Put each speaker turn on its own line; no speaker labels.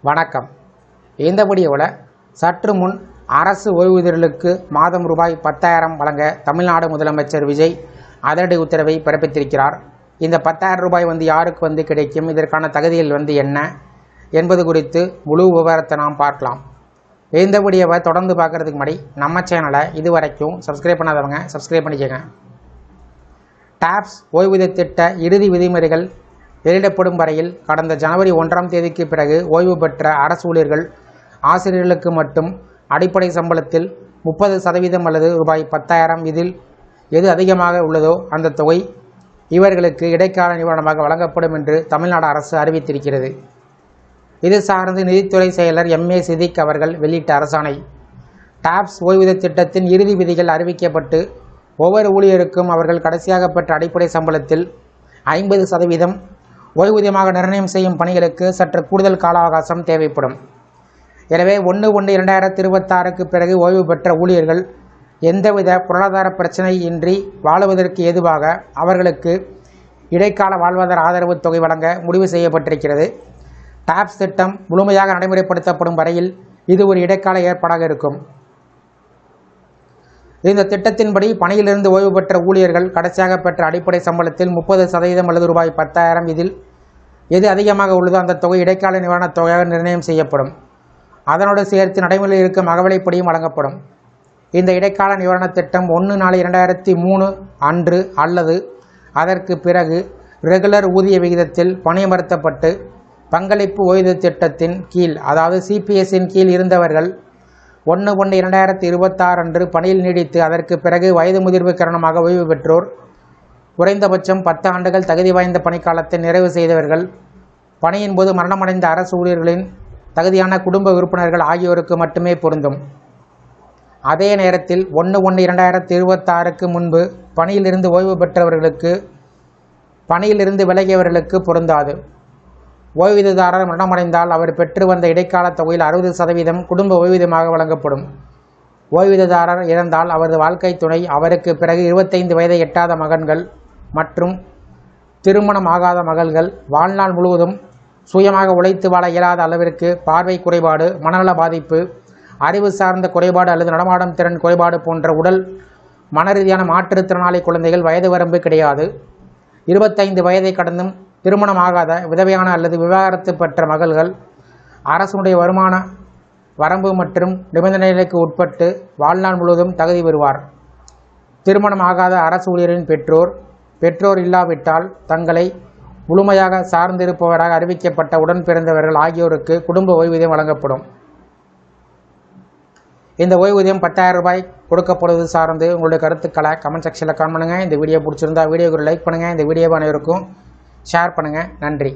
வணக்கம். இந்த வீடியோவில் சற்று முன் அரசு ஓய்வூதியர்களுக்கு மாதம் ரூபாய் 10,000 வழங்க தமிழ்நாடு முதலமைச்சர் விஜய் அதிரடி உத்தரவை பிறப்பித்திருக்கிறார். இந்த 10,000 ரூபாய் யாருக்கு கிடைக்கும், இதற்கான தகுதிகள் என்ன என்பது குறித்து முழு விவரத்தை நாம் பார்க்கலாம். இந்த வீடியோவை தொடர்ந்து பார்க்கறதுக்கு முன்னாடி நம்ம சேனலை இதுவரைக்கும் சப்ஸ்கிரைப் பண்ணாதவங்க சப்ஸ்கிரைப் பண்ணிக்கோங்க. டாப்ஸ் ஓய்வூதிய திட்ட இறுதி விதிமுறைகள் வெளியிடப்படும் வரையில் கடந்த ஜனவரி 1ஆம் தேதிக்கு பிறகு ஓய்வு பெற்ற அரசு ஊழியர்கள் ஆசிரியர்களுக்கு மட்டும் அடிப்படை சம்பளத்தில் 30% அல்லது ரூபாய் 10,000 இதில் எது அதிகமாக உள்ளதோ அந்த தொகை இவர்களுக்கு இடைக்கால நிவாரணமாக வழங்கப்படும் என்று தமிழ்நாடு அரசு அறிவித்திருக்கிறது. இது சார்ந்து நிதித்துறை செயலர் MA சிதிக் அவர்கள் வெளியிட்ட அரசாணை. டாப்ஸ் ஓய்வூதிய திட்டத்தின் இறுதி விதிகள் அறிவிக்கப்பட்டு ஒவ்வொரு ஊழியருக்கும் அவர்கள் கடைசியாக பெற்ற அடிப்படை சம்பளத்தில் 50% ஓய்வூதியமாக நிர்ணயம் செய்யும் பணிகளுக்கு சற்று கூடுதல் கால அவகாசம் தேவைப்படும். எனவே 1/1/2026க்கு பிறகு ஓய்வு பெற்ற ஊழியர்கள் எந்தவித பொருளாதார பிரச்சனை இன்றி வாழுவதற்கு ஏதுவாக அவர்களுக்கு இடைக்கால வாழ்வாதார ஆதரவு தொகை வழங்க முடிவு செய்யப்பட்டிருக்கிறது. டாப்ஸ் திட்டம் முழுமையாக நடைமுறைப்படுத்தப்படும் வரையில் இது ஒரு இடைக்கால ஏற்பாடாக இருக்கும். இந்த திட்டத்தின்படி பணியிலிருந்து ஓய்வு பெற்ற ஊழியர்கள் கடைசியாக பெற்ற அடிப்படை சம்பளத்தில் 30% அல்லது ரூபாய் 10,000 இதில் எது அதிகமாக உள்ளதோ அந்த தொகை இடைக்கால நிவாரணத் தொகையாக நிர்ணயம் செய்யப்படும். அதனோடு சேர்த்து நடைமுறையில் இருக்கும் அகவிலைப்படியும் வழங்கப்படும். இந்த இடைக்கால நிவாரணத் திட்டம் 1/4/2003 அன்று அல்லது அதற்கு பிறகு ரெகுலர் ஊதிய விகிதத்தில் பணியமர்த்தப்பட்டு பங்களிப்பு ஓய்வூதிய திட்டத்தின் கீழ், அதாவது CPS-இன் கீழ் இருந்தவர்கள் 1/1/2026 அன்று பணியில் நீடித்து அதற்கு பிறகு வயது முதிர்வு காரணமாக ஓய்வு பெற்றோர், குறைந்தபட்சம் 10 ஆண்டுகள் தகுதி வாய்ந்த பணிக்காலத்தை நிறைவு செய்தவர்கள், பணியின் போது மரணமடைந்த அரசு ஊழியர்களின் தகுதியான குடும்ப உறுப்பினர்கள் ஆகியோருக்கு மட்டுமே பொருந்தும். அதே நேரத்தில் 1/1/2026க்கு முன்பு பணியிலிருந்து ஓய்வு பெற்றவர்களுக்கு பணியிலிருந்து விலகியவர்களுக்கு பொருந்தாது. ஓய்வூதியதாரர் மரணமடைந்தால் அவர் பெற்று வந்த இடைக்கால தொகையில் 60% குடும்ப ஓய்வூதியமாக வழங்கப்படும். ஓய்வூதியதாரர் இறந்தால் அவரது வாழ்க்கை துணை, அவருக்கு பிறகு 25 வயதை எட்டாத மகன்கள் மற்றும் திருமணம் ஆகாத மகள்கள், வாழ்நாள் முழுவதும் சுயமாக உழைத்து வாழ இயலாத அளவிற்கு பார்வை குறைபாடு, மனநல பாதிப்பு, அறிவு சார்ந்த குறைபாடு அல்லது நடமாடும் திறன் குறைபாடு போன்ற உடல் மனரீதியான மாற்றுத்திறனாளி குழந்தைகள் வயது வரம்பு கிடையாது. 25 வயதை கடந்தும் திருமணம் ஆகாத விதவையான அல்லது விவாகரத்து பெற்ற மகள்கள் அரசுடைய வருமான வரம்பு மற்றும் நிபந்தனைகளுக்கு உட்பட்டு வாழ்நாள் முழுவதும் தகுதி பெறுவார். திருமணம் ஆகாத அரசு ஊழியரின் பெற்றோர் இல்லாவிட்டால் தங்களை முழுமையாக சார்ந்திருப்பவராக அறிவிக்கப்பட்ட உடன் பிறந்தவர்கள் ஆகியோருக்கு குடும்ப ஓய்வூதியம் வழங்கப்படும். இந்த ஓய்வூதியம் 10,000 ரூபாய் கொடுக்கப்படுவது சார்ந்து உங்களுடைய கருத்துக்களை கமெண்ட் செக்ஷனில் கமெண்ட் பண்ணுங்கள். இந்த வீடியோ பிடிச்சிருந்தா வீடியோக்கு லைக் பண்ணுங்கள். இந்த வீடியோவை அனைவருக்கும் ஷேர் பண்ணுங்கள். நன்றி.